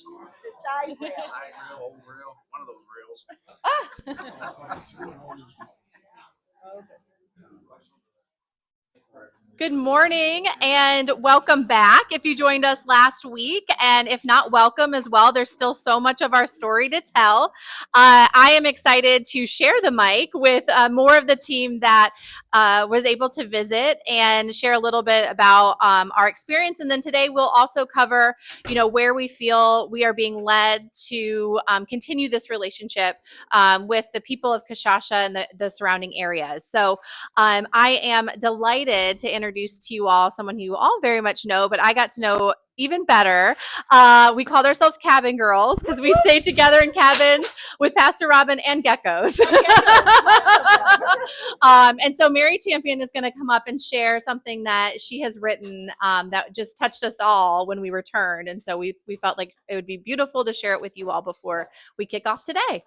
The side rail. Side rail, old rail, one of those rails. Good morning and welcome back. If you joined us last week, and if not, welcome as well. There's still so much of our story to tell. I am excited to share the mic with more of the team that was able to visit and share a little bit about our experience. And then today we'll also cover, where we feel we are being led to continue this relationship with the people of Kashasha and the surrounding areas. So I am delighted to introduce to you all someone who you all very much know, but I got to know even better. We called ourselves Cabin Girls because we stay together in cabins with Pastor Robin and geckos. And so Mary Champion is going to come up and share something that she has written that just touched us all when we returned. And so we felt like it would be beautiful to share it with you all before we kick off today.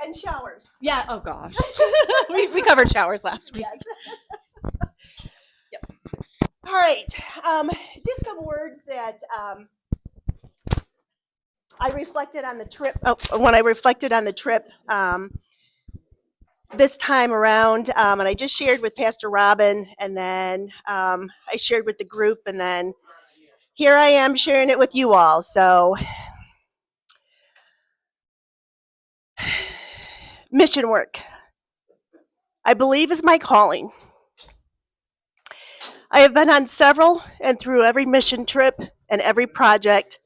And showers. Yeah. Oh gosh. we covered showers last week. Yes. Yep. All right. Just some words that I reflected on the trip. When I reflected on the trip this time around, and I just shared with Pastor Robin, and then I shared with the group, and then here I am sharing it with you all. So, mission work, I believe, is my calling. I have been on several, and through every mission trip and every project,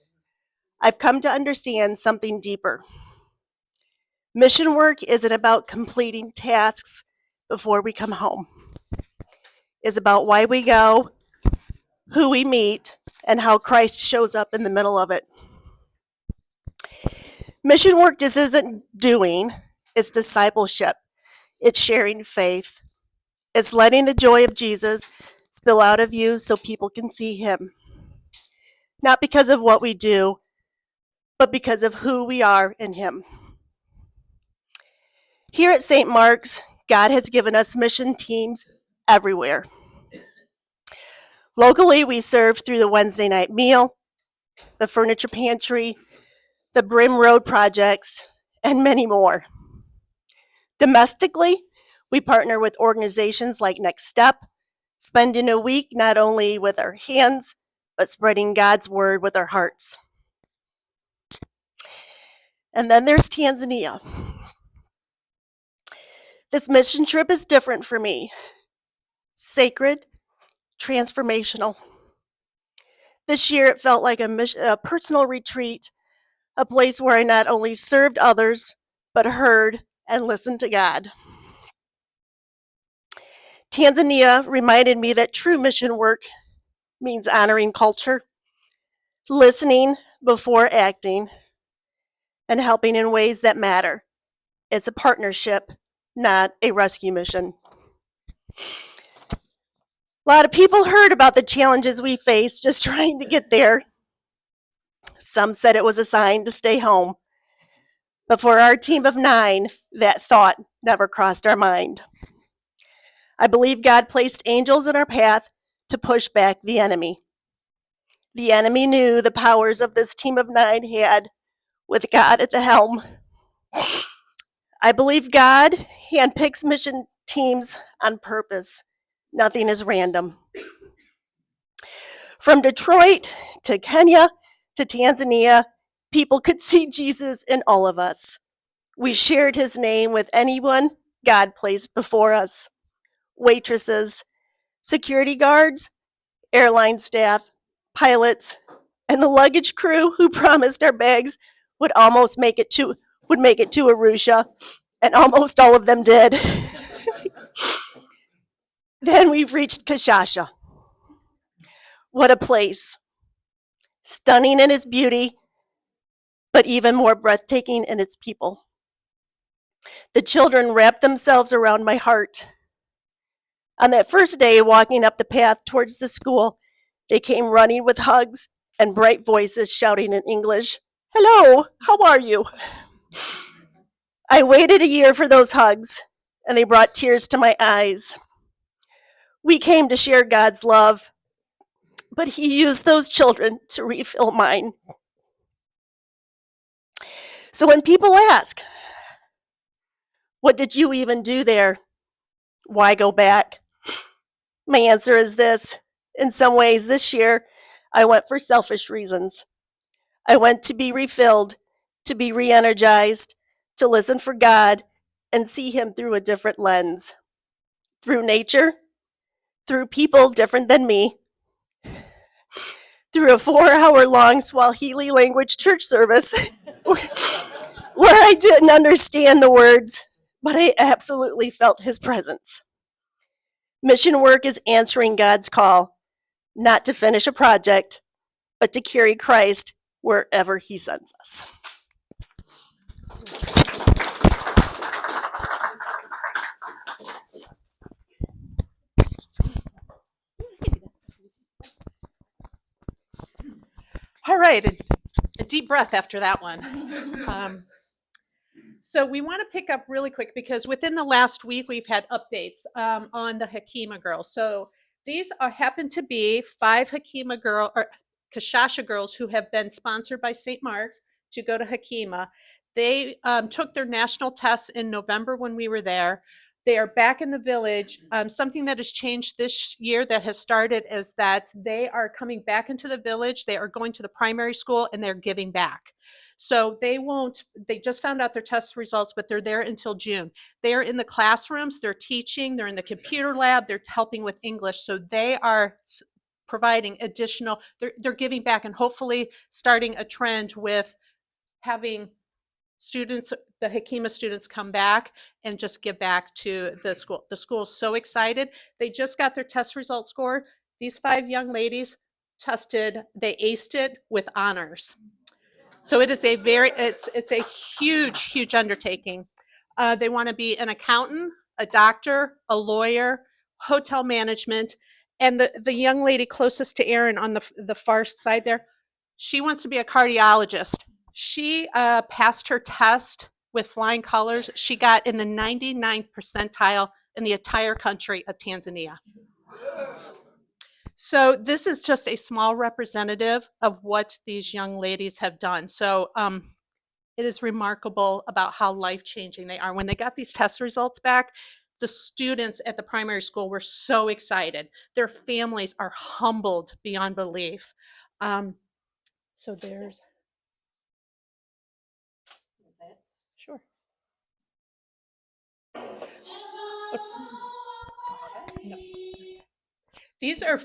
I've come to understand something deeper. Mission work isn't about completing tasks before we come home. It's about why we go, who we meet, and how Christ shows up in the middle of it. Mission work just isn't doing, it's discipleship. It's sharing faith. It's letting the joy of Jesus spill out of you so people can see him. Not because of what we do, but because of who we are in him. Here at St. Mark's, God has given us mission teams everywhere. Locally, we serve through the Wednesday night meal, the furniture pantry, the Brim Road projects, and many more. Domestically, we partner with organizations like Next Step, spending a week not only with our hands, but spreading God's word with our hearts. And then there's Tanzania. This mission trip is different for me. Sacred, transformational. This year it felt like a personal retreat, a place where I not only served others, but heard and listened to God. Tanzania reminded me that true mission work means honoring culture, listening before acting, and helping in ways that matter. It's a partnership, not a rescue mission. A lot of people heard about the challenges we faced just trying to get there. Some said it was a sign to stay home. But for our team of 9, that thought never crossed our mind. I believe God placed angels in our path to push back the enemy. The enemy knew the powers of this team of 9 had with God at the helm. I believe God handpicks mission teams on purpose. Nothing is random. From Detroit to Kenya to Tanzania, people could see Jesus in all of us. We shared his name with anyone God placed before us. Waitresses, security guards, airline staff, pilots, and the luggage crew who promised our bags would make it to Arusha, and almost all of them did. Then we've reached Kashasha. What a place. Stunning in its beauty, but even more breathtaking in its people. The children wrapped themselves around my heart. On that first day, walking up the path towards the school, they came running with hugs and bright voices shouting in English, "Hello, how are you?" I waited a year for those hugs, and they brought tears to my eyes. We came to share God's love, but he used those children to refill mine. So when people ask, what did you even do there? Why go back? My answer is this. In some ways, this year, I went for selfish reasons. I went to be refilled, to be re energized, to listen for God and see Him through a different lens, through nature, through people different than me, through a 4 hour long Swahili language church service where I didn't understand the words, but I absolutely felt His presence. Mission work is answering God's call, not to finish a project, but to carry Christ wherever He sends us. All right, a deep breath after that one. So we want to pick up really quick because within the last week we've had updates on the Hakima girls. So these happen to be 5 Hakima girl or Kashasha girls who have been sponsored by St. Mark's to go to Hakima. They took their national tests in November when we were there. They are back in the village. Something that has changed this year that has started is that they are coming back into the village. They are going to the primary school and they're giving back. So they just found out their test results, but they're there until June. They're in the classrooms, they're teaching, they're in the computer lab, they're helping with English. So they are providing additional, they're giving back and hopefully starting a trend with having students, the Hakima students come back and just give back to the school. The school is so excited. They just got their test result score. These 5 young ladies they aced it with honors. So it is it's a huge undertaking. They want to be an accountant, a doctor, a lawyer, hotel management, and the young lady closest to Erin on the far side there, she wants to be a cardiologist. She passed her test with flying colors. She got in the 99th percentile in the entire country of Tanzania. So this is just a small representative of what these young ladies have done. So it is remarkable about how life-changing they are. When they got these test results back, the students at the primary school were so excited. Their families are humbled beyond belief. So there's, sure. Oops. No. These are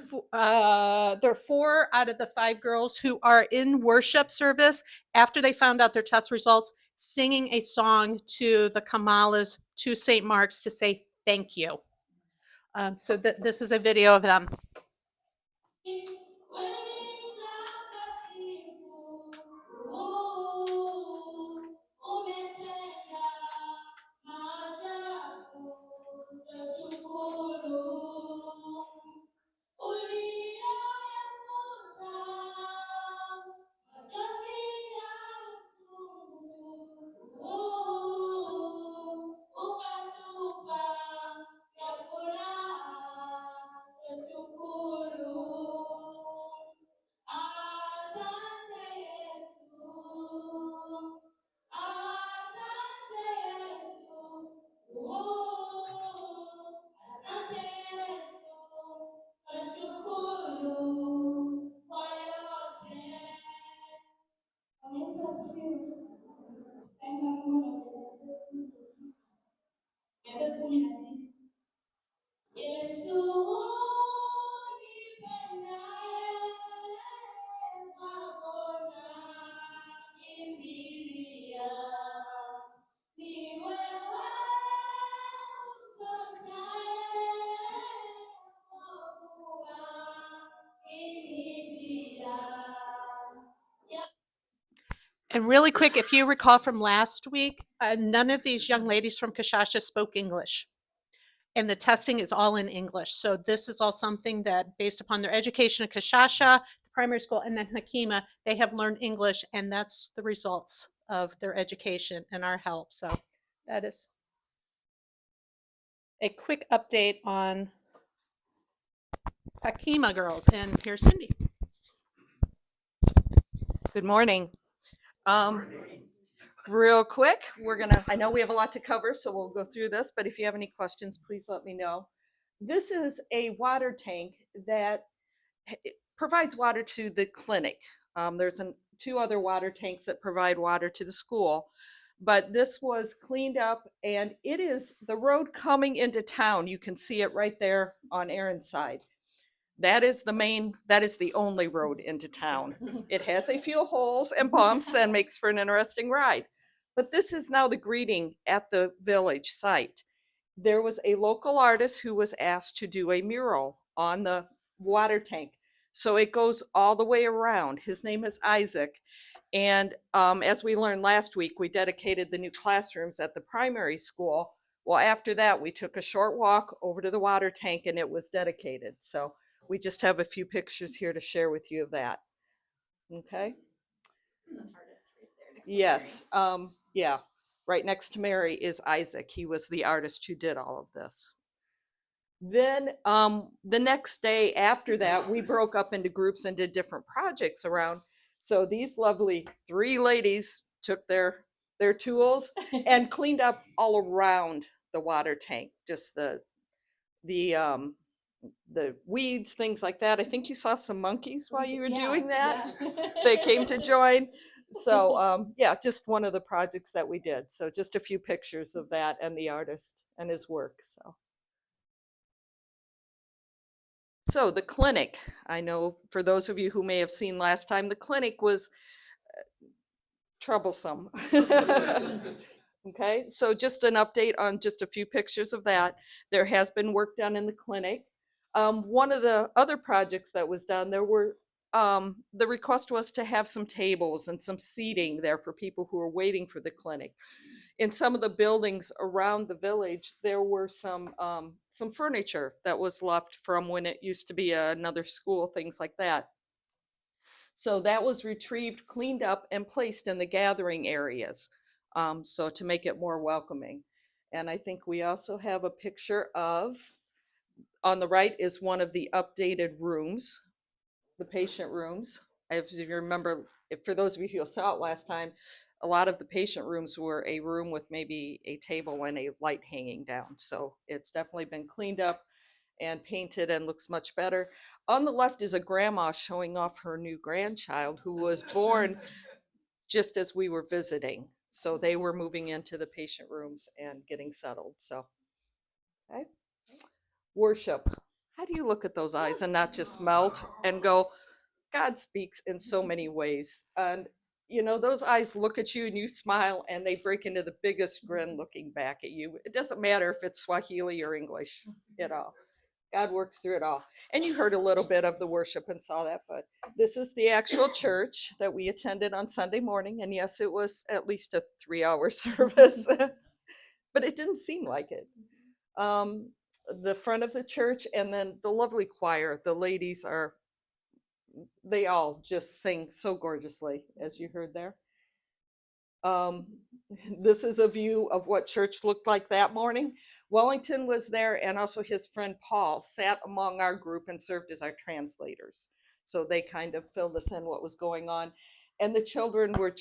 they're 4 out of the 5 girls who are in worship service after they found out their test results, singing a song to the Kamalas, to St. Mark's to say thank you. So this is a video of them. And really quick, if you recall from last week, none of these young ladies from Kashasha spoke English. And the testing is all in English. So this is all something that, based upon their education at Kashasha, the primary school, and then Hakima, they have learned English, and that's the results of their education and our help. So that is a quick update on Hakima girls. And here's Cindy. Good morning. real quick. I know we have a lot to cover, so we'll go through this, but if you have any questions, please let me know. This is a water tank that it provides water to the clinic. There's two other water tanks that provide water to the school, but this was cleaned up, and it is the road coming into town. You can see it right there on Aaron's side. That is the only road into town. It has a few holes and bumps and makes for an interesting ride. But this is now the greeting at the village site. There was a local artist who was asked to do a mural on the water tank. So it goes all the way around. His name is Isaac. And as we learned last week, we dedicated the new classrooms at the primary school. Well, after that, we took a short walk over to the water tank and it was dedicated. So we just have a few pictures here to share with you of that. Okay. Yes. Yeah. Right next to Mary is Isaac. He was the artist who did all of this. Then the next day after that, we broke up into groups and did different projects around. So these lovely three ladies took their tools and cleaned up all around the water tank, just the weeds, things like that. I think you saw some monkeys while you were doing that. They came to join. So yeah, just one of the projects that we did. So just a few pictures of that and the artist and his work. So the clinic, I know for those of you who may have seen last time, the clinic was troublesome. Okay, so just an update on just a few pictures of that. There has been work done in the clinic. One of the other projects that was done, the request was to have some tables and some seating there for people who were waiting for the clinic. In some of the buildings around the village, there were some furniture that was left from when it used to be another school, things like that. So that was retrieved, cleaned up, and placed in the gathering areas, so to make it more welcoming. And I think we also have a picture of, on the right is one of the updated rooms, the patient rooms. If you remember, for those of you who saw it last time, a lot of the patient rooms were a room with maybe a table and a light hanging down. So it's definitely been cleaned up and painted and looks much better. On the left is a grandma showing off her new grandchild who was born just as we were visiting. So they were moving into the patient rooms and getting settled. So, okay. Worship. How do you look at those eyes and not just melt and go, God speaks in so many ways. And you know, those eyes look at you and you smile and they break into the biggest grin looking back at you. It doesn't matter if it's Swahili or English at all. God works through it all. And you heard a little bit of the worship and saw that, but this is the actual church that we attended on Sunday morning. And yes, it was at least a 3-hour service, but it didn't seem like it. The front of the church and then the lovely choir, the ladies they all just sing so gorgeously, as you heard there. This is a view of what church looked like that morning. Wellington was there, and also his friend Paul sat among our group and served as our translators. So they kind of filled us in what was going on. And the children were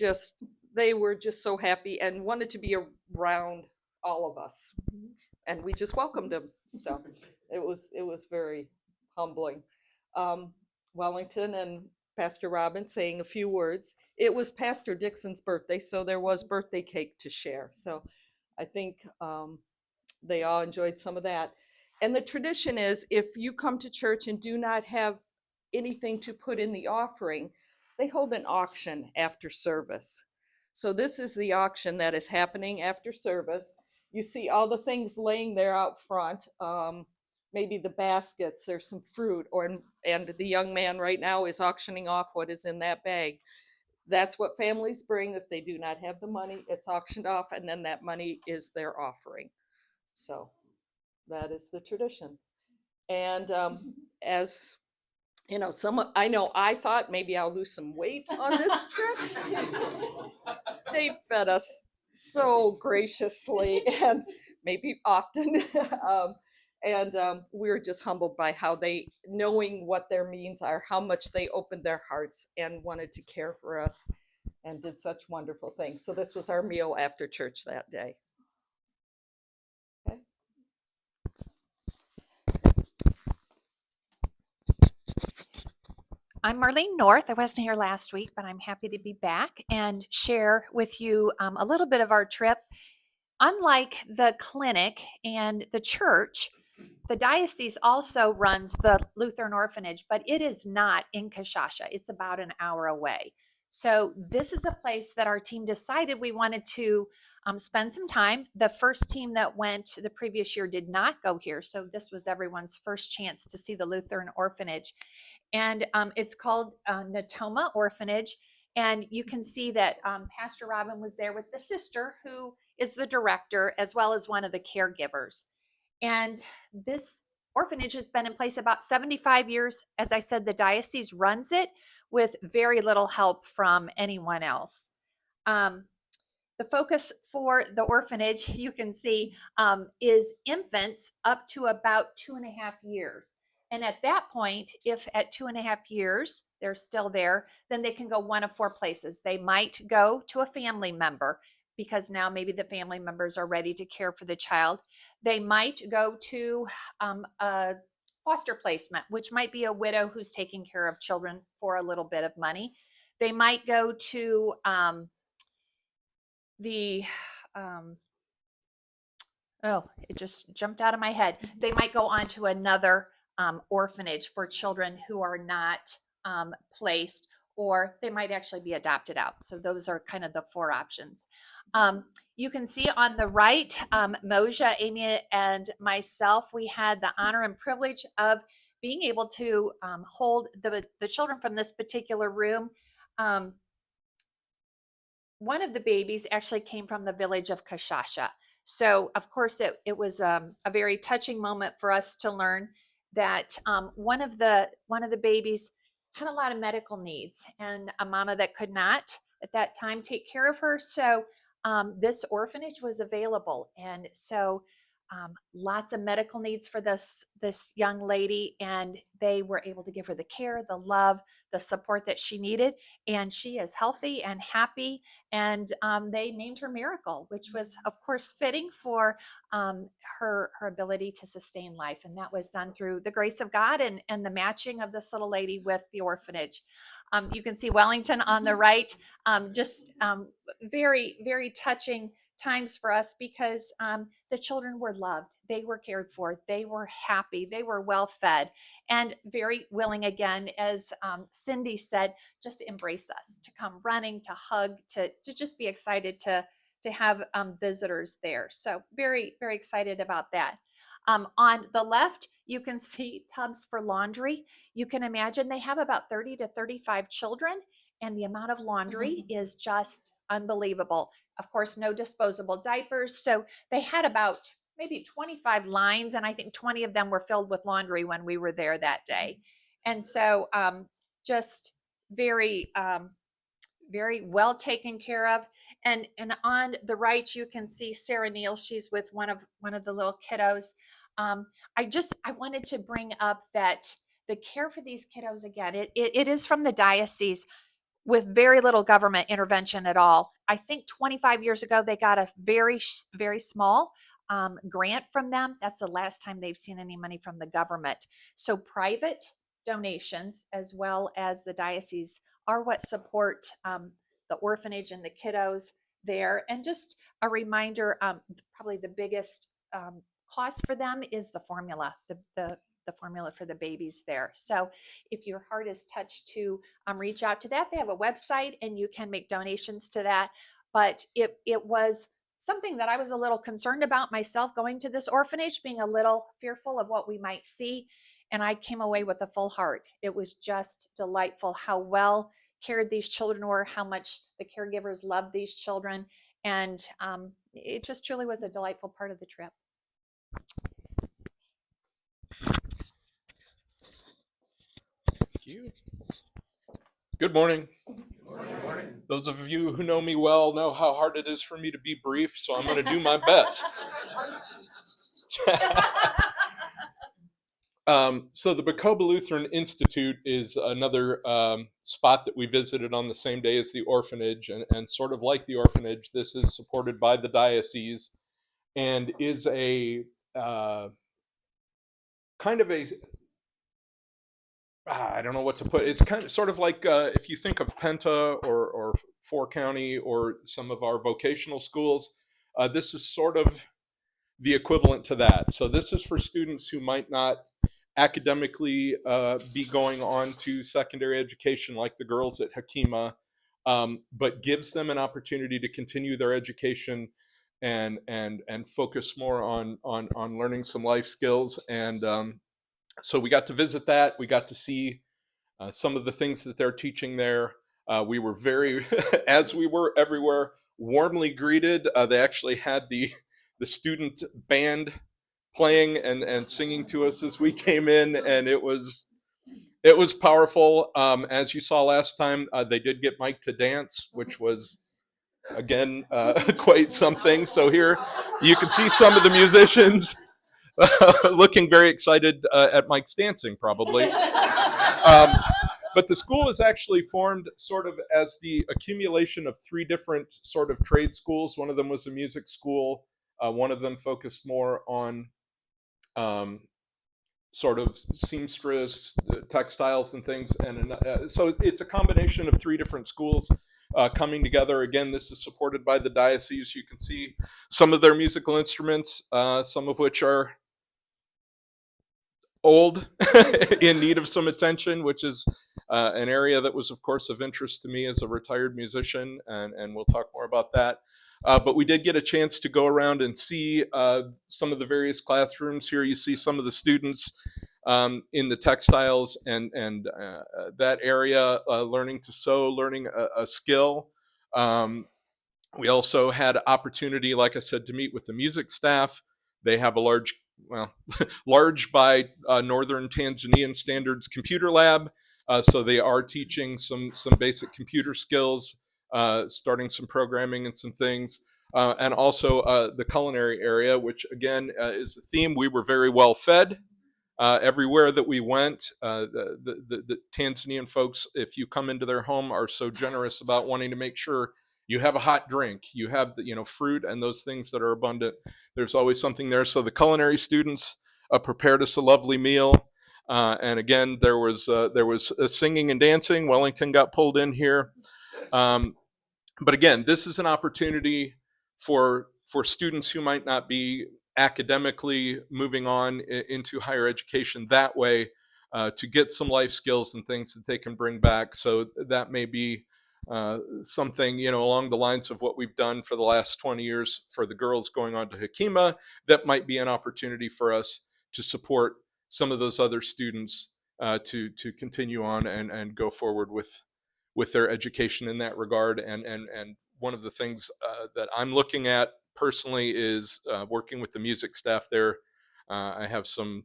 they were just so happy and wanted to be around all of us. And we just welcomed them. So it was very humbling. Wellington and Pastor Robin saying a few words. It was Pastor Dixon's birthday, so there was birthday cake to share. So I think they all enjoyed some of that. And the tradition is, if you come to church and do not have anything to put in the offering, they hold an auction after service. So this is the auction that is happening after service. You see all the things laying there out front. Maybe the baskets, there's some fruit, and the young man right now is auctioning off what is in that bag. That's what families bring. If they do not have the money, it's auctioned off, and then that money is their offering. So that is the tradition. And as you know, I thought maybe I'll lose some weight on this trip. They fed us so graciously and maybe often. We were just humbled by how knowing what their means are, how much they opened their hearts and wanted to care for us. and did such wonderful things. So this was our meal after church that day. Okay. I'm Marlene North. I wasn't here last week, but I'm happy to be back and share with you a little bit of our trip. Unlike the clinic and the church, the diocese also runs the Lutheran orphanage, but it is not in Kashasha. It's about an hour away. So this is a place that our team decided we wanted to spend some time. The first team that went the previous year did not go here. So this was everyone's first chance to see the Lutheran orphanage. And it's called Natoma Orphanage. And you can see that Pastor Robin was there with the sister, who is the director, as well as one of the caregivers. And this orphanage has been in place about 75 years. As I said, the diocese runs it with very little help from anyone else. The focus for the orphanage, you can see, is infants up to about 2.5 years. And at that point, if at 2.5 years they're still there, then they can go one of four places. They might go to a family member, because now maybe the family members are ready to care for the child. They might go to a foster placement, which might be a widow who's taking care of children for a little bit of money. They might go to it just jumped out of my head. They might go on to another orphanage for children who are not placed, or they might actually be adopted out. So those are kind of the four options. You can see on the right, Moja, Amy, and myself, we had the honor and privilege of being able to hold the children from this particular room. One of the babies actually came from the village of Kashasha. So, of course, it was a very touching moment for us to learn that one of the babies had a lot of medical needs, and a mama that could not at that time take care of her. So this orphanage was available, and so lots of medical needs for this young lady, and they were able to give her the care, the love, the support that she needed, and she is healthy and happy. And they named her Miracle, which was, of course, fitting for her ability to sustain life. And that was done through the grace of God and the matching of this little lady with the orphanage. You can see Wellington on the right. Just very, very touching times for us, because the children were loved, they were cared for, they were happy, they were well fed, and very willing, again, as Cindy said, just to embrace us, to come running, to hug, to just be excited to have visitors there. So very, very excited about that. On the left, you can see tubs for laundry. You can imagine they have about 30 to 35 children, and the amount of laundry is just unbelievable. Of course, no disposable diapers. So they had about maybe 25 lines, and I think 20 of them were filled with laundry when we were there that day. And so just very, very well taken care of. And on the right, you can see Sarah Neal. She's with one of the little kiddos. I wanted to bring up that the care for these kiddos, again, it is from the diocese, with very little government intervention at all. I think 25 years ago, they got a very, very small grant from them. That's the last time they've seen any money from the government. So private donations, as well as the diocese, are what support the orphanage and the kiddos there. And just a reminder, probably the biggest cost for them is the formula, the formula for the babies there. So if your heart is touched to reach out to that, they have a website and you can make donations to that. But it was something that I was a little concerned about myself, going to this orphanage, being a little fearful of what we might see. And I came away with a full heart. It was just delightful how well cared these children were, how much the caregivers loved these children. And it just truly was a delightful part of the trip. You. Good morning. Good morning. Those of you who know me well know how hard it is for me to be brief, so I'm going to do my best. So the Bacoba Lutheran Institute is another spot that we visited on the same day as the orphanage, and sort of like the orphanage, this is supported by the diocese and is a kind of a I don't know what to put. It's kind of sort of like if you think of Penta or Four County or some of our vocational schools, this is sort of the equivalent to that. So this is for students who might not academically be going on to secondary education like the girls at Hakima, but gives them an opportunity to continue their education and focus more on learning some life skills. And so we got to visit that. We got to see some of the things that they're teaching there. We were very, as we were everywhere, warmly greeted. They actually had the student band playing and singing to us as we came in, and it was powerful. As you saw last time, they did get Mike to dance, which was again quite something. So here you can see some of the musicians looking very excited at Mike's dancing, probably. But the school is actually formed sort of as the accumulation of three different sort of trade schools. One of them was a music school. One of them focused more on sort of seamstress, textiles and things. And so it's a combination of three different schools coming together. Again, this is supported by the diocese. You can see some of their musical instruments, some of which are old, in need of some attention, which is an area that was, of course, of interest to me as a retired musician, and we'll talk more about that. But we did get a chance to go around and see some of the various classrooms. Here you see some of the students in the textiles and that area, learning to sew, learning a skill. We also had opportunity, like I said, to meet with the music staff. They have a large, well, large by Northern Tanzanian standards computer lab. So they are teaching some basic computer skills, starting some programming and some things. And also the culinary area, which again is the theme. We were very well fed. Everywhere that we went, the Tanzanian folks, if you come into their home, are so generous about wanting to make sure you have a hot drink, you have fruit and those things that are abundant. There's always something there. So the culinary students prepared us a lovely meal, and again there was singing and dancing. Wellington got pulled in here, but again, this is an opportunity for students who might not be academically moving on into higher education that way, to get some life skills and things that they can bring back. So that may be something, along the lines of what we've done for the last 20 years for the girls going on to Hakima. That might be an opportunity for us to support some of those other students to continue on and go forward with their education in that regard. And one of the things that I'm looking at personally is working with the music staff there. I have some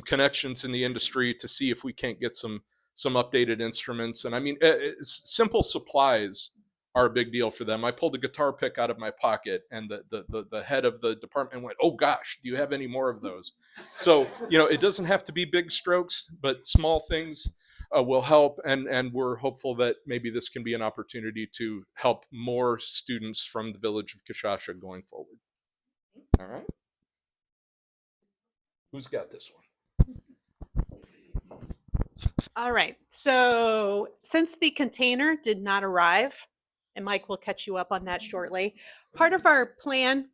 connections in the industry to see if we can't get some updated instruments. And I mean, simple supplies are a big deal for them. I pulled a guitar pick out of my pocket, and the head of the department went, "Oh gosh, do you have any more of those?" So it doesn't have to be big strokes, but small things will help, and we're hopeful that maybe this can be an opportunity to help more students from the village of Kishasha going forward. All right. Who's got this one? All right. So since the container did not arrive, and Mike will catch you up on that shortly, part of our plan,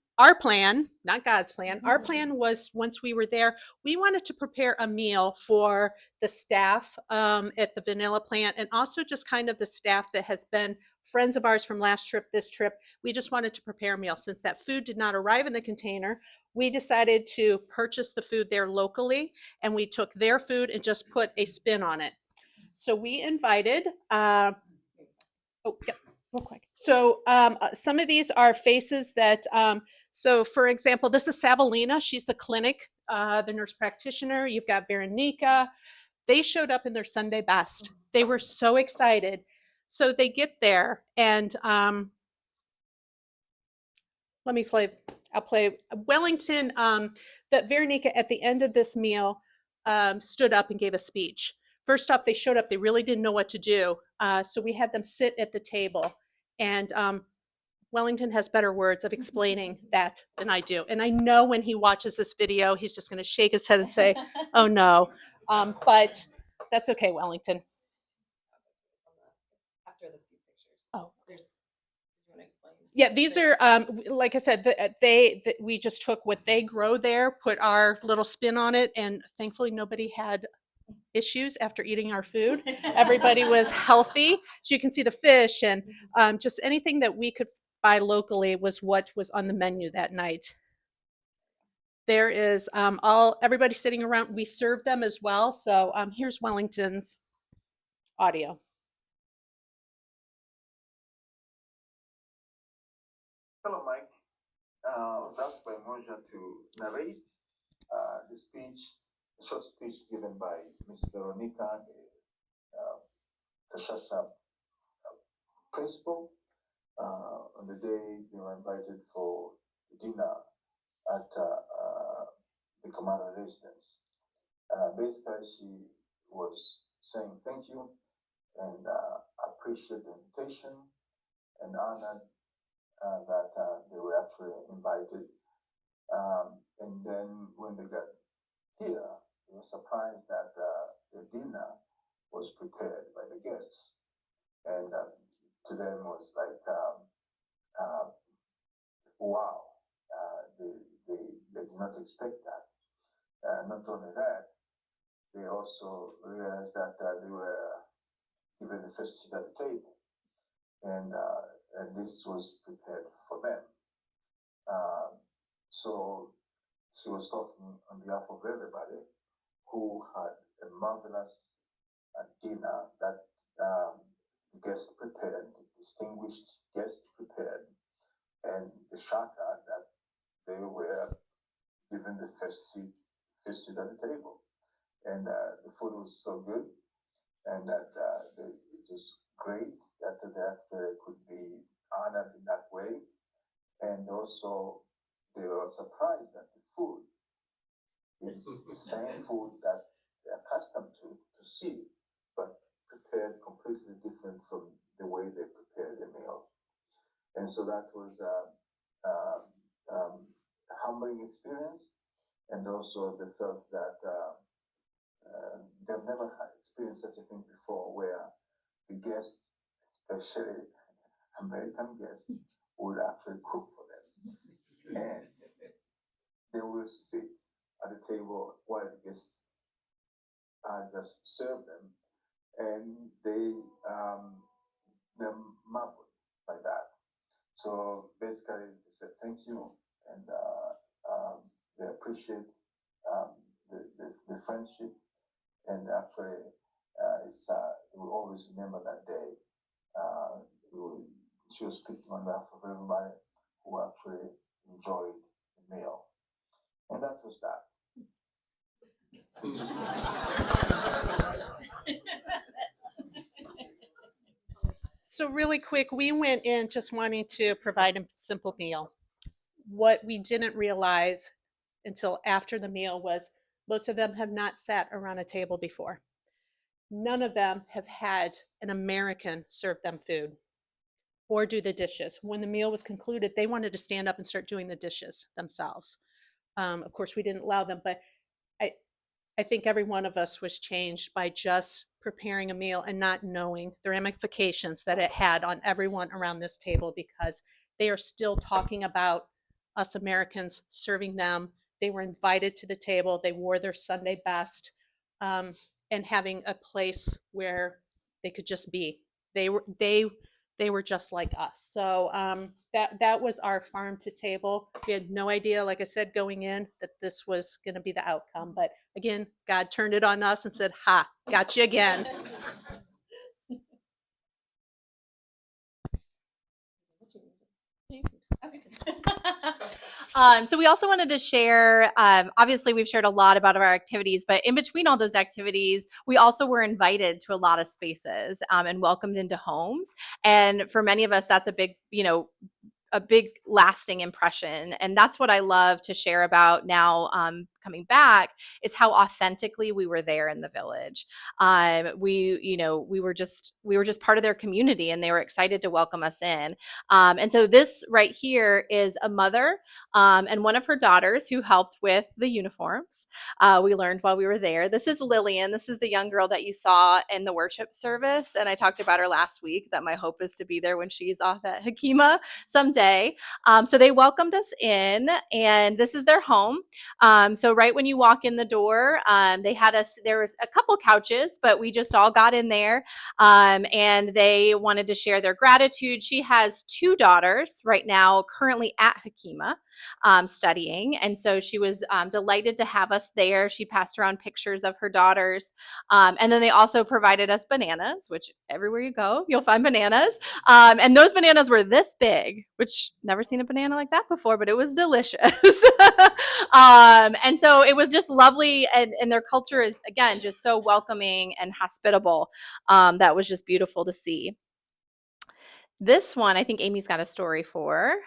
not God's plan, our plan was, once we were there, we wanted to prepare a meal for the staff at the vanilla plant, and also just kind of the staff that has been friends of ours from last trip, this trip. We just wanted to prepare a meal. Since that food did not arrive in the container, we decided to purchase the food there locally, and we took their food and just put a spin on it. So we invited, real quick. So some of these are faces that, so for example, this is Savalina. She's the clinic, the nurse practitioner. You've got Veronica. They showed up in their Sunday best. They were so excited. So they get there, and I'll play Wellington, that Veronica at the end of this meal stood up and gave a speech. First off, they showed up, they really didn't know what to do. So we had them sit at the table. And Wellington has better words of explaining that than I do. And I know when he watches this video, he's just going to shake his head and say, oh no. But that's okay, Wellington. After the few pictures. Oh. There's, you want to explain? Yeah, these are, like I said, we just took what they grow there, put our little spin on it, and thankfully nobody had issues after eating our food. Everybody was healthy. So you can see the fish and just anything that we could buy locally was what was on the menu that night. There is everybody sitting around. We served them as well. So here's Wellington's audio. Hello, Mike. I was asked by Moja to narrate the short speech given by Ms. Veronica, the Kashasha principal, on the day they were invited for dinner at the Kamara residence. Basically, she was saying thank you and appreciate the invitation and honored that they were actually invited. And then when they got here, they were surprised that the dinner was prepared by the guests. And to them was like, wow, they did not expect that. Not only that, they also realized that they were given the first seat at the table. And this was prepared for them. So she was talking on behalf of everybody who had a marvelous dinner that the guest prepared, distinguished guest prepared, and the shocker that they were given the first seat at the table. And the food was so good, and that it was great that they actually could be honored in that way. And also, they were surprised that the food is the same food that they're accustomed to see, but prepared completely different from the way they prepare the meal. And so that was a humbling experience. And also they felt that they've never experienced such a thing before, where the guests, especially American guests, would actually cook for them. And they will sit at the table while the guests just serve them, and they're marveled by that. So basically, they said thank you, and they appreciate the friendship, and actually, they will always remember that day. She was speaking on behalf of everybody who actually enjoyed the meal, and that was that. So really quick, we went in just wanting to provide a simple meal. What we didn't realize until after the meal was most of them have not sat around a table before. None of them have had an American serve them food or do the dishes. When the meal was concluded, they wanted to stand up and start doing the dishes themselves. Of course, we didn't allow them, but I think every one of us was changed by just preparing a meal and not knowing the ramifications that it had on everyone around this table, because they are still talking about us Americans serving them. They were invited to the table. They wore their Sunday best, and having a place where they could just be. They were just like us. So that was our farm to table. We had no idea, like I said, going in, that this was going to be the outcome. But again, God turned it on us and said, "Ha, got you again." So we also wanted to share, obviously we've shared a lot about our activities, but in between all those activities, we also were invited to a lot of spaces and welcomed into homes. And for many of us, that's a big, a big lasting impression. And that's what I love to share about now, coming back is how authentically we were there in the village. We were just part of their community, and they were excited to welcome us in. And so this right here is a mother and one of her daughters who helped with the uniforms. We learned while we were there. This is Lillian. This is the young girl that you saw in the worship service. And I talked about her last week, that my hope is to be there when she's off at Hakima someday. So they welcomed us in, and this is their home. So right when you walk in the door, there was a couple couches, but we just all got in there, and they wanted to share their gratitude. She has two daughters right now, currently at Hakima, studying. And so she was delighted to have us there. She passed around pictures of her daughters. And then they also provided us bananas, which everywhere you go, you'll find bananas. And those bananas were this big, which never seen a banana like that before, but it was delicious. And so it was just lovely. And their culture is, again, just so welcoming and hospitable. That was just beautiful to see. This one, I think Amy's got a story for.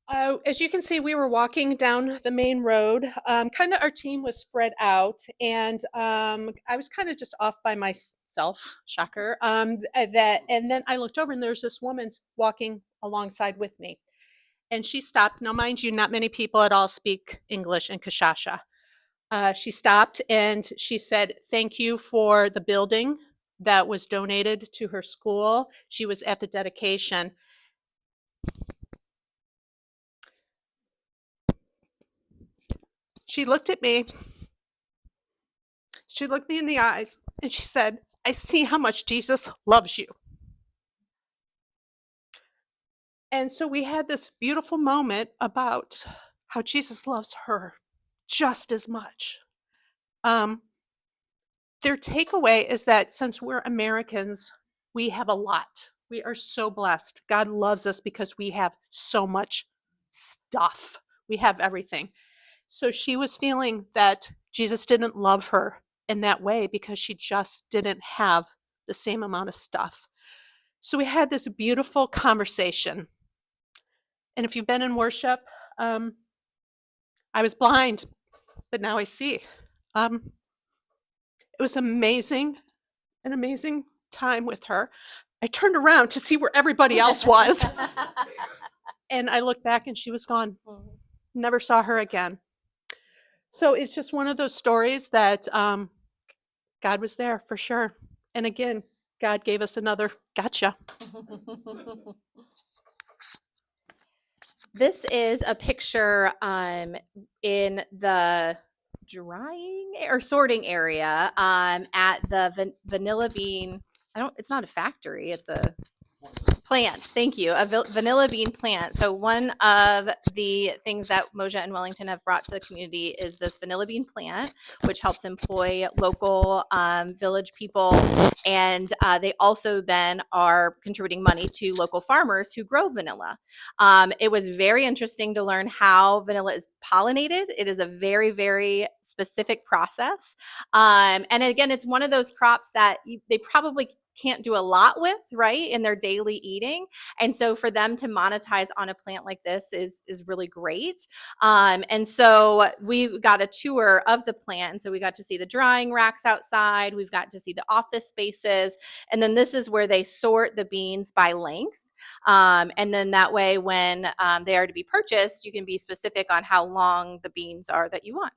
As you can see, we were walking down the main road. Kind of our team was spread out, and I was kind of just off by myself. Shocker. And then I looked over, and there's this woman walking alongside with me, and she stopped. Now, mind you, not many people at all speak English in Kashasha. She stopped and she said, "Thank you for the building that was donated to her school." She was at the dedication. She looked at me. She looked me in the eyes and she said, "I see how much Jesus loves you." And so we had this beautiful moment about how Jesus loves her just as much. Their takeaway is that since we're Americans, we have a lot. We are so blessed. God loves us because we have so much stuff. We have everything. So she was feeling that Jesus didn't love her in that way because she just didn't have the same amount of stuff. So we had this beautiful conversation. And if you've been in worship, I was blind, but now I see. It was amazing, an amazing time with her. I turned around to see where everybody else was. And I looked back and she was gone. Never saw her again. So it's just one of those stories that God was there for sure. And again, God gave us another gotcha. This is a picture in the drying or sorting area at the vanilla bean. It's not a factory, it's a plant. Thank you. A vanilla bean plant. So one of the things that Moja and Wellington have brought to the community is this vanilla bean plant, which helps employ local village people. And they also then are contributing money to local farmers who grow vanilla. It was very interesting to learn how vanilla is pollinated. It is a very, very specific process. And again, it's one of those crops that they probably can't do a lot with, right, in their daily eating. And so for them to monetize on a plant like this is really great. And so we got a tour of the plant. And so we got to see the drying racks outside. We've got to see the office spaces. And then this is where they sort the beans by length. And then that way, when they are to be purchased, you can be specific on how long the beans are that you want.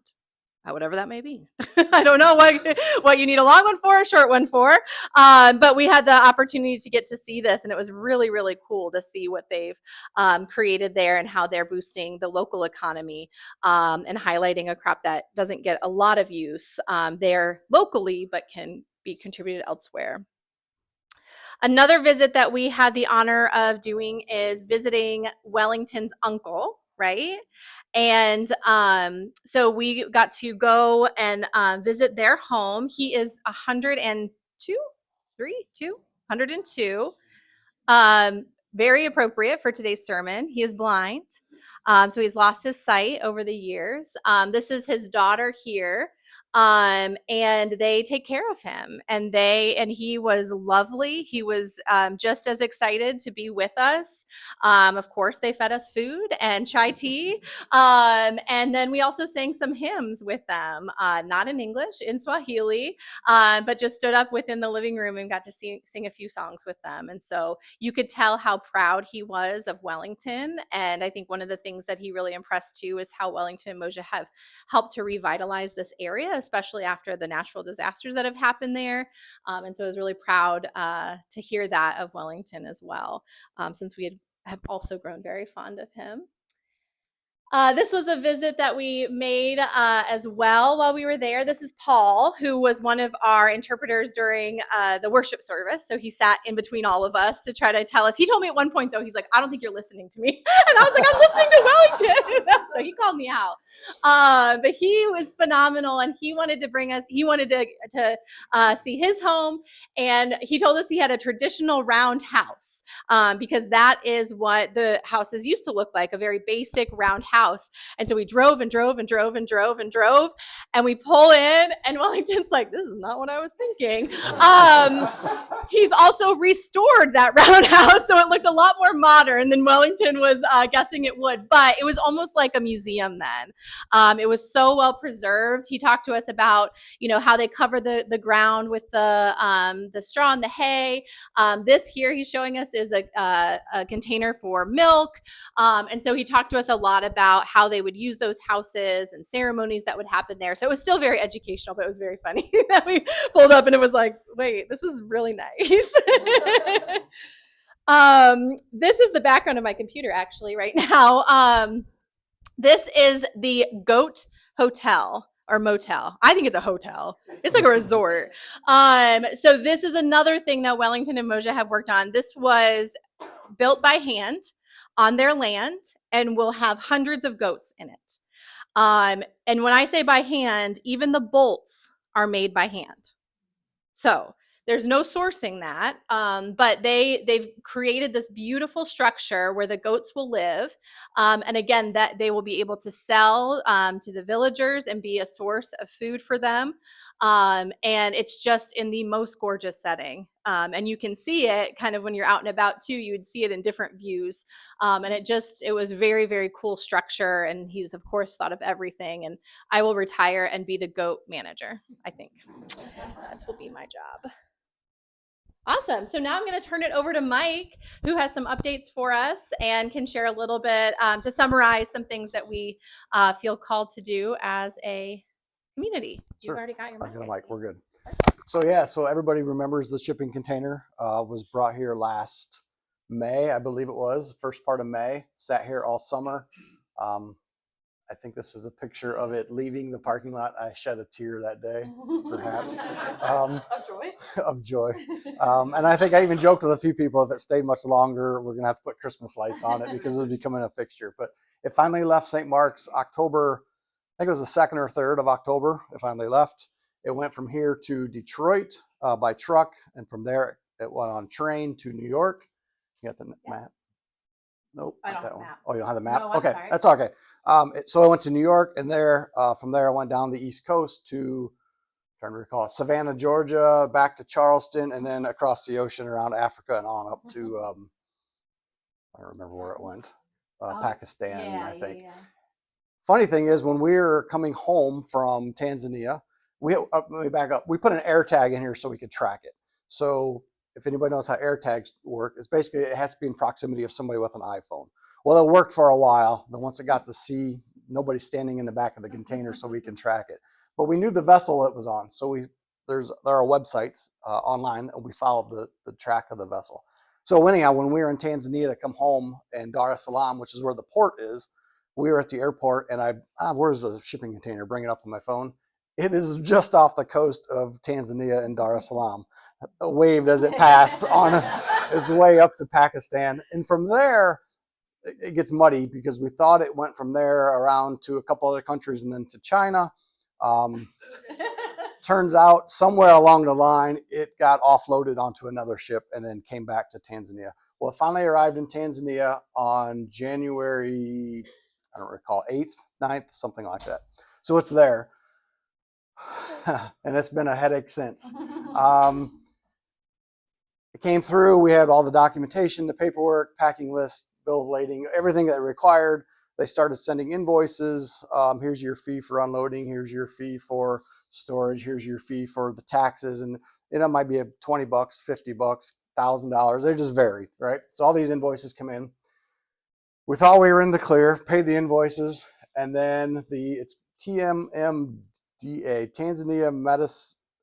Whatever that may be. I don't know what you need a long one for, a short one for. But we had the opportunity to get to see this, and it was really, really cool to see what they've created there and how they're boosting the local economy and highlighting a crop that doesn't get a lot of use there locally, but can be contributed elsewhere. Another visit that we had the honor of doing is visiting Wellington's uncle, right? And so we got to go and visit their home. He is 102. Very appropriate for today's sermon. He is blind. So he's lost his sight over the years. This is his daughter here. and they take care of him. And he was lovely. He was just as excited to be with us. Of course, they fed us food and chai tea. And then we also sang some hymns with them, not in English, in Swahili, but just stood up within the living room and got to sing a few songs with them. And so you could tell how proud he was of Wellington. And I think one of the things that he really impressed too is how Wellington and Moja have helped to revitalize this area, especially after the natural disasters that have happened there. And so I was really proud to hear that of Wellington as well, since we have also grown very fond of him. This was a visit that we made as well while we were there. This is Paul, who was one of our interpreters during the worship service. So he sat in between all of us to try to tell us. He told me at one point, though, he's like, I don't think you're listening to me. And I was like, I'm listening to Wellington. So he called me out. But he was phenomenal, and he wanted to bring us, he wanted to see his home. And he told us he had a traditional round house, because that is what the houses used to look like, a very basic round house. And so we drove and drove and drove and drove and drove, and we pull in, and Wellington's like, this is not what I was thinking. He's also restored that round house, so it looked a lot more modern than Wellington was guessing it would, but it was almost like a museum then. It was so well preserved. He talked to us about, how they cover the ground with the straw and the hay. This here he's showing us is a container for milk. And so he talked to us a lot about how they would use those houses and ceremonies that would happen there. So it was still very educational, but it was very funny that we pulled up and it was like, wait, this is really nice. This is the background of my computer actually right now. This is the Goat Hotel or motel. I think it's a hotel. It's like a resort. So this is another thing that Wellington and Moja have worked on. This was built by hand on their land and will have hundreds of goats in it. And when I say by hand, even the bolts are made by hand. So there's no sourcing that, but they've created this beautiful structure where the goats will live. And again, that they will be able to sell to the villagers and be a source of food for them. And it's just in the most gorgeous setting. And you can see it kind of when you're out and about too, you'd see it in different views. And it was very, very cool structure. And he's of course thought of everything. And I will retire and be the goat manager, I think. That will be my job. Awesome. So now I'm going to turn it over to Mike, who has some updates for us and can share a little bit to summarize some things that we feel called to do as a community. Sure. You've already got your mic. I got a mic. We're good. So everybody remembers the shipping container was brought here last May, I believe it was, first part of May. Sat here all summer. I think this is a picture of it leaving the parking lot. I shed a tear that day, perhaps. Of joy. Of joy. And I think I even joked with a few people, if it stayed much longer, we're going to have to put Christmas lights on it because it was becoming a fixture. But it finally left St. Mark's October, I think it was the 2nd or 3rd of October, it finally left. It went from here to Detroit by truck, and from there it went on train to New York. You got the map? Nope, I not don't that have a one. map. Oh, you don't have the map? No, I'm Okay, sorry. that's okay. So I went to New York, and from there I went down the East Coast to, trying to recall it, Savannah, Georgia, back to Charleston, and then across the ocean around Africa and on up to, I don't remember where it went, Pakistan, I think. Yeah. Funny thing is, when we were coming home from Tanzania, let me back up. We put an air tag in here so we could track it. So if anybody knows how air tags work, it's basically, it has to be in proximity of somebody with an iPhone. Well, it worked for a while. Then once it got to see nobody standing in the back of the container so we can track it. But we knew the vessel it was on. So there are websites online, and we followed the track of the vessel. So anyhow, when we were in Tanzania to come home in Dar es Salaam, which is where the port is, we were at the airport, and where's the shipping container? Bring it up on my phone. It is just off the coast of Tanzania in Dar es Salaam. Waved as it passed on its way up to Pakistan. And from there, it gets muddy because we thought it went from there around to a couple other countries and then to China. Turns out somewhere along the line, it got offloaded onto another ship and then came back to Tanzania. Well, it finally arrived in Tanzania on January, I don't recall, 8th, 9th, something like that. So it's there. and it's been a headache since. It came through. We had all the documentation, the paperwork, packing list, bill of lading, everything that required. They started sending invoices. Here's your fee for unloading. Here's your fee for storage. Here's your fee for the taxes. And it might be $20, $50, $1,000. They just vary, right? So all these invoices come in. We thought we were in the clear, paid the invoices, and then it's TMMDA, Tanzania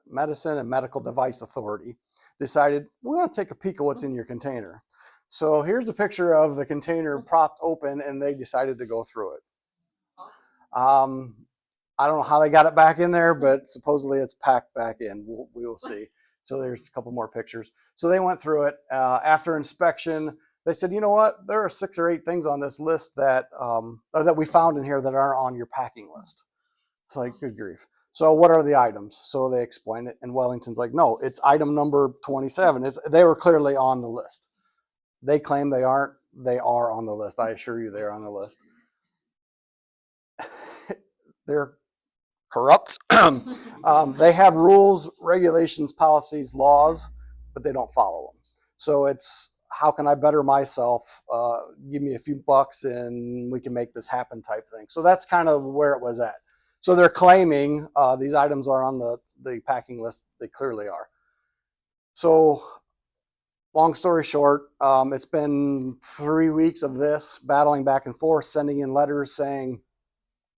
Medicine and Medical Device Authority, decided we want to take a peek at what's in your container. So here's a picture of the container propped open, and they decided to go through it. I don't know how they got it back in there, but supposedly it's packed back in. We will see. So there's a couple more pictures. So they went through it. After inspection, they said, you know what? There are 6 or 8 things on this list that that we found in here that aren't on your packing list. It's like, good grief. So what are the items? So they explain it, and Wellington's like, no, it's item number 27. They were clearly on the list. They claim they aren't. They are on the list. I assure you, they're on the list. They're corrupt. They have rules, regulations, policies, laws, but they don't follow them. So it's, how can I better myself? Give me a few bucks and we can make this happen type thing. So that's kind of where it was at. So they're claiming these items are on the packing list. They clearly are. So long story short, it's been 3 weeks of this, battling back and forth, sending in letters saying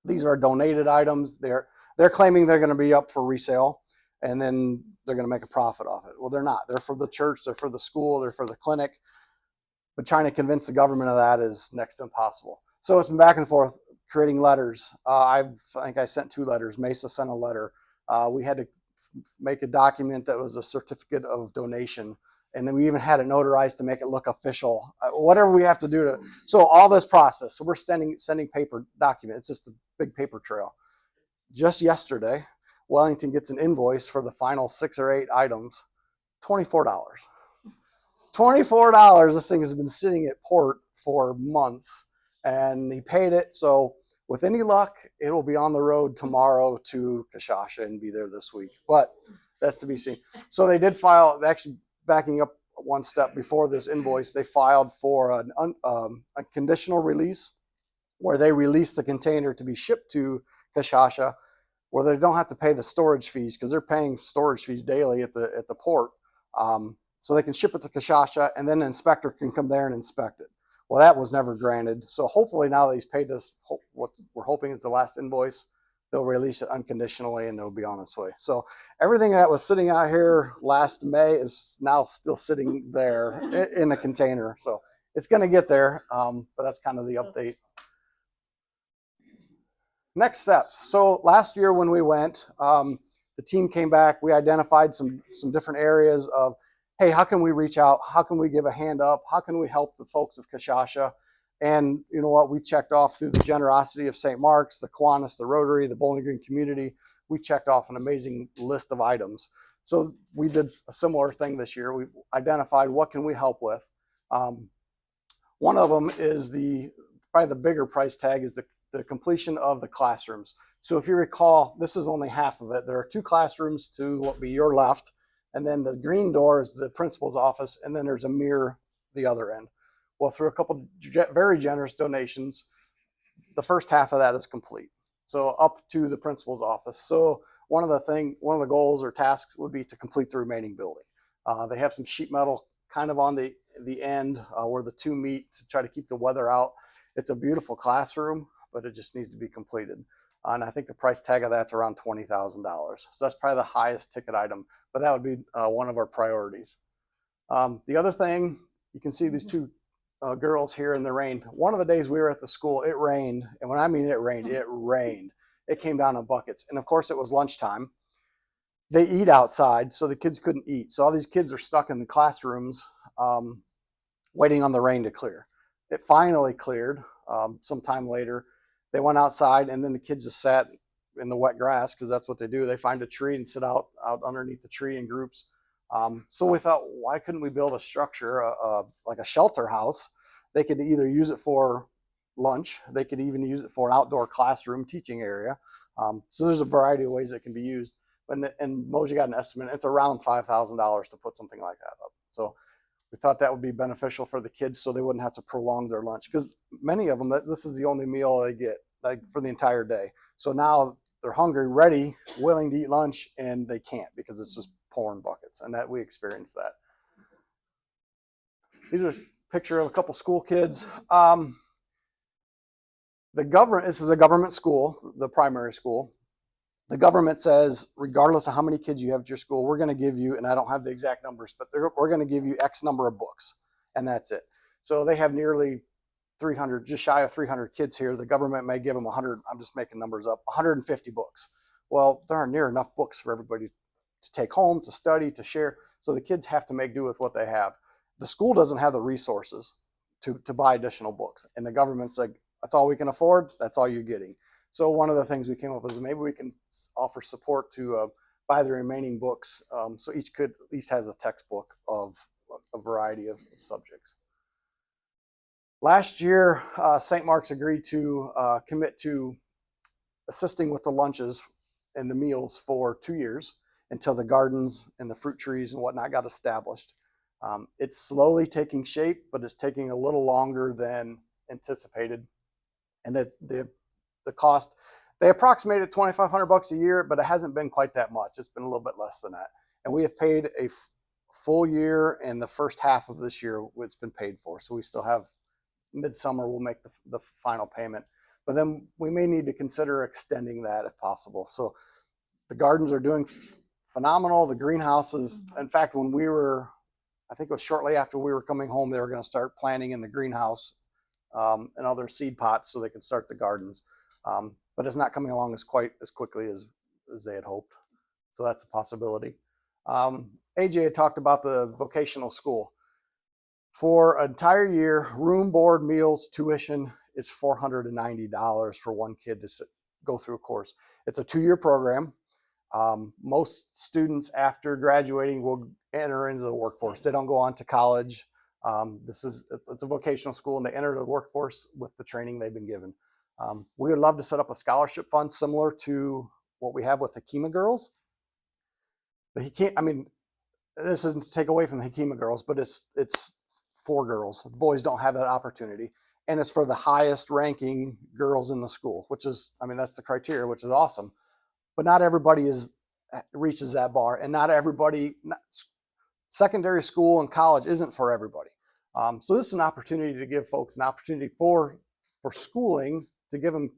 these are donated items. They're claiming they're going to be up for resale, and then they're going to make a profit off it. Well, they're not. They're for the church, they're for the school, they're for the clinic. But trying to convince the government of that is next to impossible. So it's been back and forth, creating letters. I think I sent 2 letters. Mesa sent a letter. We had to make a document that was a certificate of donation. And then we even had it notarized to make it look official. Whatever we have to do to, so all this process. So we're sending paper documents. It's just a big paper trail. Just yesterday, Wellington gets an invoice for the final 6 or 8 items, $24. $24. This thing has been sitting at port for months, and he paid it. So with any luck, it will be on the road tomorrow to Kashasha and be there this week. But that's to be seen. So they did file, actually backing up one step before this invoice, they filed for a conditional release where they release the container to be shipped to Kashasha, where they don't have to pay the storage fees, because they're paying storage fees daily at the port. So they can ship it to Kashasha, and then an inspector can come there and inspect it. Well, that was never granted. So hopefully now that he's paid us what we're hoping is the last invoice, they'll release it unconditionally and it'll be on its way. So everything that was sitting out here last May is now still sitting there in a container. So it's going to get there, but that's kind of the update. Next steps. So last year when we went, the team came back. We identified some different areas of, hey, how can we reach out? How can we give a hand up? How can we help the folks of Kashasha? And you know what? We checked off through the generosity of St. Mark's, the Kiwanis, the Rotary, the Bowling Green community. We checked off an amazing list of items. So we did a similar thing this year. We identified what can we help with. One of them is probably the bigger price tag is the completion of the classrooms. So if you recall, this is only half of it. There are 2 classrooms to what be your left, and then the green door is the principal's office, and then there's a mirror the other end. Well, through a couple very generous donations, the first half of that is complete. So up to the principal's office. So one of the goals or tasks would be to complete the remaining building. They have some sheet metal kind of on the end where the 2 meet to try to keep the weather out. It's a beautiful classroom, but it just needs to be completed. And I think the price tag of that's around $20,000. So that's probably the highest ticket item, but that would be one of our priorities. The other thing, you can see these 2 girls here in the rain. One of the days we were at the school, it rained. And when I mean it rained, it rained. It came down in buckets. And of course it was lunchtime. They eat outside, so the kids couldn't eat. So all these kids are stuck in the classrooms waiting on the rain to clear. It finally cleared sometime later. They went outside, and then the kids just sat in the wet grass, because that's what they do. They find a tree and sit out underneath the tree in groups. So we thought, why couldn't we build a structure, like a shelter house? They could either use it for lunch. They could even use it for an outdoor classroom teaching area. So there's a variety of ways it can be used. And Moja got an estimate. It's around $5,000 to put something like that up. So we thought that would be beneficial for the kids so they wouldn't have to prolong their lunch, because many of them, this is the only meal they get like for the entire day. So now they're hungry, ready, willing to eat lunch, and they can't because it's just pouring buckets, and that we experienced that. These are a picture of a couple school kids. This is a government school, the primary school. The government says, regardless of how many kids you have at your school, we're going to give you, and I don't have the exact numbers, but we're going to give you X number of books, and that's it. So they have nearly 300, just shy of 300 kids here. The government may give them 100, I'm just making numbers up, 150 books. Well, there aren't near enough books for everybody to take home, to study, to share. So the kids have to make do with what they have. The school doesn't have the resources to buy additional books. And the government's like, that's all we can afford. That's all you're getting. So one of the things we came up with is maybe we can offer support to buy the remaining books. So each kid at least has a textbook of a variety of subjects. Last year, St. Mark's agreed to commit to assisting with the lunches and the meals for 2 years until the gardens and the fruit trees and whatnot got established. It's slowly taking shape, but it's taking a little longer than anticipated. And the cost, they approximated $2,500 a year, but it hasn't been quite that much. It's been a little bit less than that. And we have paid a full year, and the first half of this year it's been paid for. So we still have midsummer, we'll make the final payment. But then we may need to consider extending that if possible. So the gardens are doing phenomenal. The greenhouses, in fact, when we were, I think it was shortly after we were coming home, they were going to start planting in the greenhouse and other seed pots so they could start the gardens. But it's not coming along quite as quickly as they had hoped. So that's a possibility. AJ had talked about the vocational school. For an entire year, room, board, meals, tuition, it's $490 for one kid to go through a course. It's a 2-year program. Most students after graduating will enter into the workforce. They don't go on to college. It's a vocational school, and they enter the workforce with the training they've been given. We would love to set up a scholarship fund similar to what we have with Hakima girls. This isn't to take away from the Hakima girls, but it's for girls. The boys don't have that opportunity. And it's for the highest ranking girls in the school, which is, that's the criteria, which is awesome. But not everybody reaches that bar, and secondary school and college isn't for everybody. So this is an opportunity to give folks an opportunity for schooling, to give them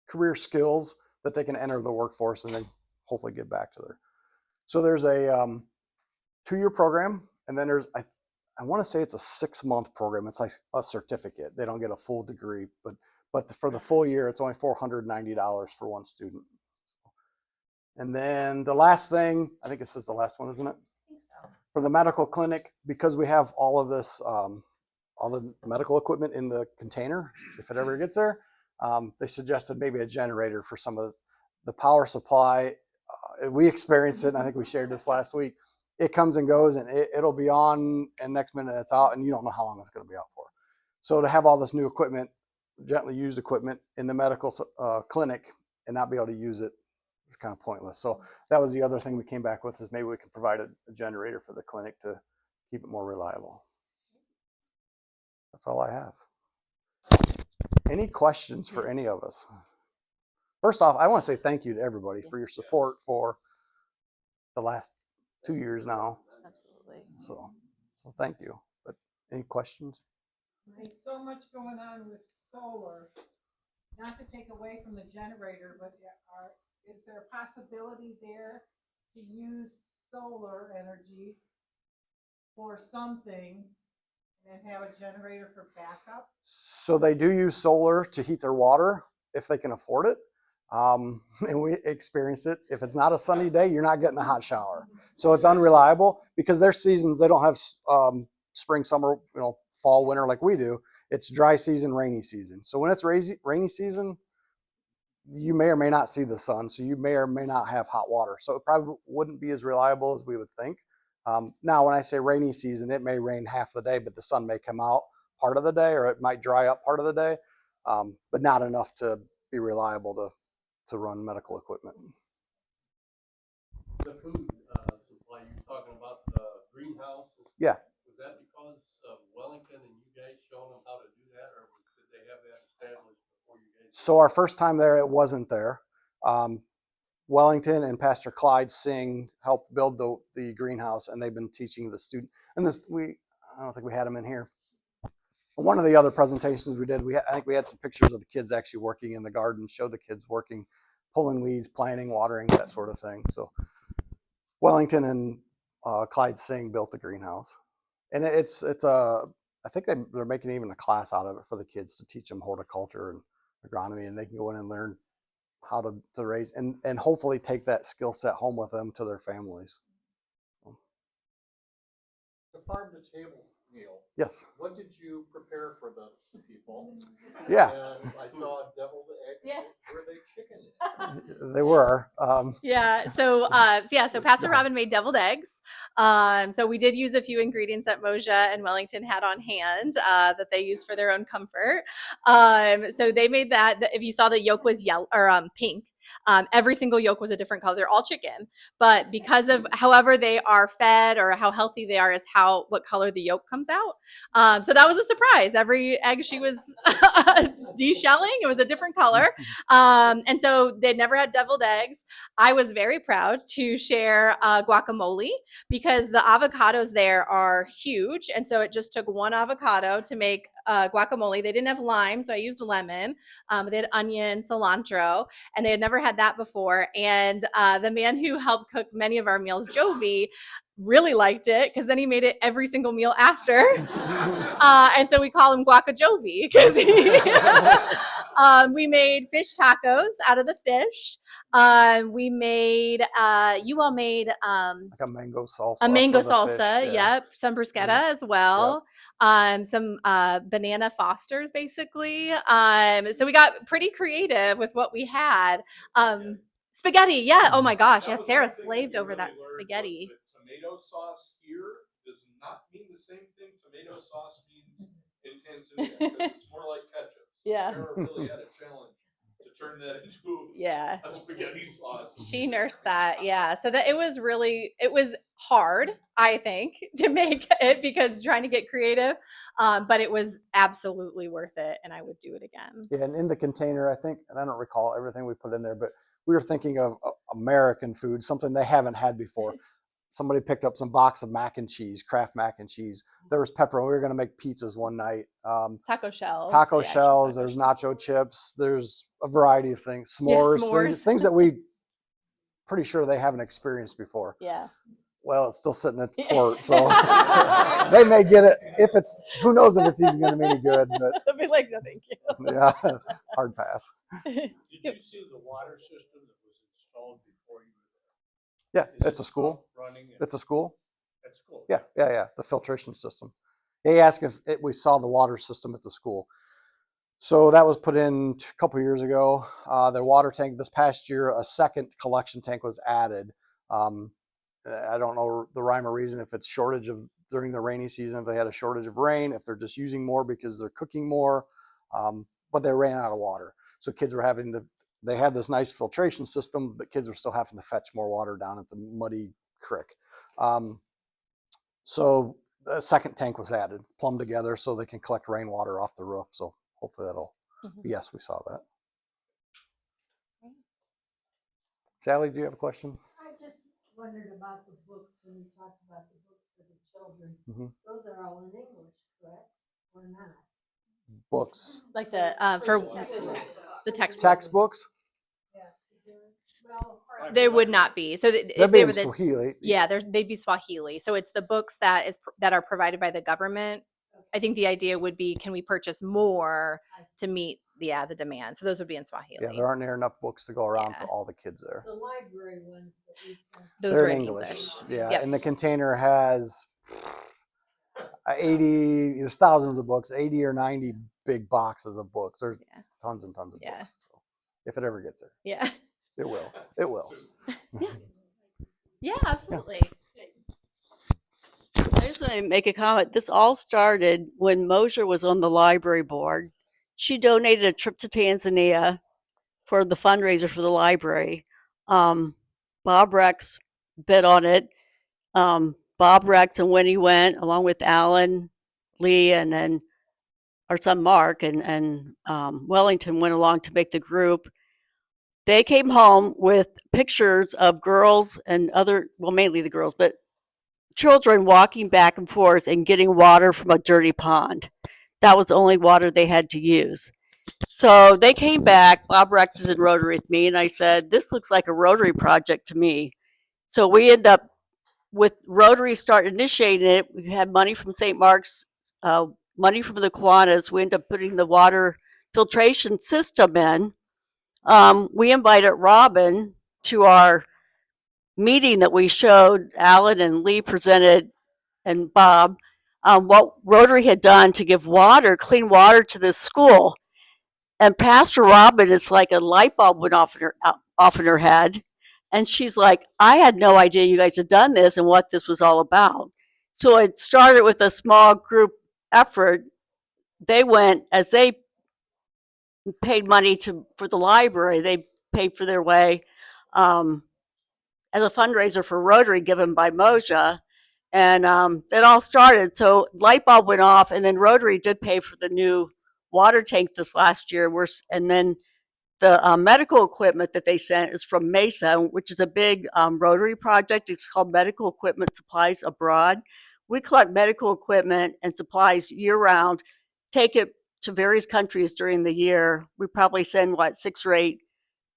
career skills that they can enter the workforce and then hopefully get back to their. So there's a 2-year program, and then there's, I want to say it's a 6-month program. It's like a certificate. They don't get a full degree, but for the full year, it's only $490 for one student. And then the last thing, I think this is the last one, isn't it? I think so. For the medical clinic, because we have all of this, all the medical equipment in the container, if it ever gets there, they suggested maybe a generator for some of the power supply. We experienced it, and I think we shared this last week. It comes and goes, and it'll be on, and next minute it's out, and you don't know how long it's going to be out for. So to have all this new equipment, gently used equipment in the medical clinic and not be able to use it is kind of pointless. So that was the other thing we came back with, is maybe we could provide a generator for the clinic to keep it more reliable. That's all I have. Any questions for any of us? First off, I want to say thank you to everybody for your support for the last 2 years now. Absolutely. So thank you. But any questions? There's so much going on with solar. Not to take away from the generator, but is there a possibility there to use solar energy for some things and have a generator for backup? So they do use solar to heat their water if they can afford it. And we experienced it. If it's not a sunny day, you're not getting a hot shower. So it's unreliable because their seasons, they don't have spring, summer, fall, winter like we do. It's dry season, rainy season. So when it's rainy season, you may or may not see the sun. So you may or may not have hot water. So it probably wouldn't be as reliable as we would think. Now, when I say rainy season, it may rain half the day, but the sun may come out part of the day, or it might dry up part of the day, but not enough to be reliable to to run medical equipment. The food supply, you're talking about the greenhouses. Yeah. Was that because of Wellington and you guys showing them how to do that, or did they have that established before you guys? So our first time there, it wasn't there. Wellington and Pastor Clyde Singh helped build the greenhouse, and they've been teaching the student. And I don't think we had them in here. One of the other presentations we did, I think we had some pictures of the kids actually working in the garden, showed the kids working, pulling weeds, planting, watering, that sort of thing. So Wellington and Clyde Singh built the greenhouse, and it's I think they're making even a class out of it for the kids to teach them horticulture and agronomy, and they can go in and learn how to raise and hopefully take that skill set home with them to their families. The farm to table meal. Yes. What did you prepare for the people? Yeah. And I saw deviled eggs. Yeah. Were they chicken? They were. So Pastor Robin made deviled eggs. So we did use a few ingredients that Moja and Wellington had on hand that they used for their own comfort. So they made that. If you saw, the yolk was yellow or pink. Every single yolk was a different color. They're all chicken, but because of however they are fed or how healthy they are is what color the yolk comes out. So that was a surprise. Every egg she was deshelling, it was a different color. And so they'd never had deviled eggs. I was very proud to share guacamole because the avocados there are huge. And so it just took one avocado to make guacamole. They didn't have lime, so I used lemon. They had onion, cilantro, and they had never had that before. And the man who helped cook many of our meals, Jovi, really liked it because then he made it every single meal after. And so we call him Guaca Jovi because we made fish tacos out of the fish. We made, you all made Like a mango salsa. a mango for the salsa. fish, yeah. Yep. Some bruschetta as well. Some banana Fosters, basically. So we got pretty creative with what we had. Spaghetti. Yeah. Oh my gosh. That Yeah. was Sarah one thing slaved we over that really learned spaghetti. was that tomato sauce here does not mean the same thing tomato sauce means in Tanzania because it's more like ketchup. So Yeah. Sarah really had a challenge to turn that into Yeah. a spaghetti sauce. She nursed that. Yeah. So that it was hard, I think, to make it because trying to get creative. But it was absolutely worth it. And I would do it again. Yeah, and in the container, I think, and I don't recall everything we put in there, but we were thinking of American food, something they haven't had before. Somebody picked up some box of mac and cheese, Kraft mac and cheese. There was pepperoni. We were going to make pizzas one night. Taco shells. Taco the actual shells. taco There's shells. nacho chips. There's a variety of things. Yeah, S'mores. s'mores. Things that we pretty sure they haven't experienced before. Yeah. Well, it's still sitting at the port, so they may get it. If it's, who knows if it's even going to be any good, but They'll be like, no, thank you. yeah, hard pass. Did you see the water system that was installed before you were Yeah, there? Is it's it a school. Running It's a school. at school. Yeah. The filtration system. They asked if we saw the water system at the school. So that was put in a couple years ago. Their water tank this past year, a second collection tank was added. I don't know the rhyme or reason if it's shortage of during the rainy season, if they had a shortage of rain, if they're just using more because they're cooking more, but they ran out of water. So kids were having to, they had this nice filtration system, but kids were still having to fetch more water down at the muddy creek. So the second tank was added, plumbed together so they can collect rainwater off the roof. So hopefully that'll, yes, we saw that. Sally, do you have a question? I just wondered about the books when you talked about the books for the children. Mhm. Those are all in English, correct? Or not? Books, Like the for the textbooks. textbooks, Yeah. Well, They would not be. So they'll if be they in were the Swahili. yeah, they'd be Swahili. So it's the books that are provided by the government. I think the idea would be, can we purchase more to meet the demand? So those would be in Swahili. Yeah, there aren't near enough books to go around Yeah. for all the kids there. the library ones that we sent. Those They're were in in English. Yeah, Yep. and the container has 80. There's thousands of books, 80 or 90 big boxes of books. There's Yeah. tons and tons of Yeah. books. So if it ever gets there, Yeah. it will. It will. Yeah, absolutely. I just want to make a comment. This all started when Mosher was on the library board. She donated a trip to Tanzania for the fundraiser for the library. Bob Rex bid on it. Bob Rex and Winnie went along with Alan, Lee, and then our son Mark and Wellington went along to make the group. They came home with pictures of girls and other, well, mainly the girls, but children walking back and forth and getting water from a dirty pond. That was the only water they had to use. So they came back. Bob Rex is in Rotary with me, and I said, "This looks like a Rotary project to me." So we end up with Rotary start initiating it. We had money from St. Mark's, money from the Kiwanis. We end up putting the water filtration system in. We invited Robin to our meeting that we showed. Alan and Lee presented, and Bob, what Rotary had done to give water, clean water to this school. And Pastor Robin, it's like a light bulb went off in her head. And she's like, I had no idea you guys had done this and what this was all about. So it started with a small group effort. They went, as they paid money for the library, they paid for their way as a fundraiser for Rotary given by Moja. And it all started. So light bulb went off, and then Rotary did pay for the new water tank this last year. And then the medical equipment that they sent is from Mesa, which is a big Rotary project. It's called Medical Equipment Supplies Abroad. We collect medical equipment and supplies year-round, take it to various countries during the year. We probably send, 6 or 8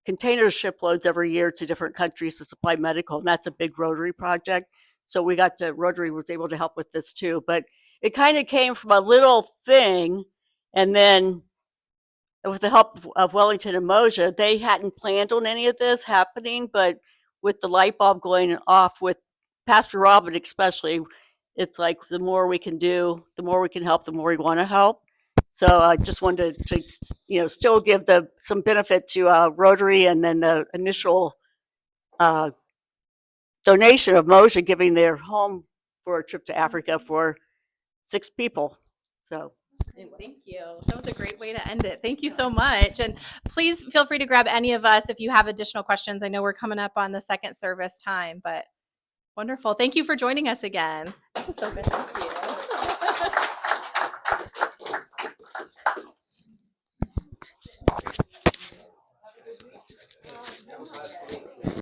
container shiploads every year to different countries to supply medical, and that's a big Rotary project. So Rotary was able to help with this too. But it kind of came from a little thing, and then with the help of Wellington and Moja, they hadn't planned on any of this happening, but with the light bulb going off with Pastor Robin especially, it's like the more we can do, the more we can help, the more we want to help. So I just wanted to still give some benefit to Rotary, and then the initial donation of Moja giving their home for a trip to Africa for 6 people. So Thank you. That was a great way to end it. Thank you so much. And please feel free to grab any of us if you have additional questions. I know we're coming up on the second service time, but wonderful. Thank you for joining us again. That was so good. Thank you.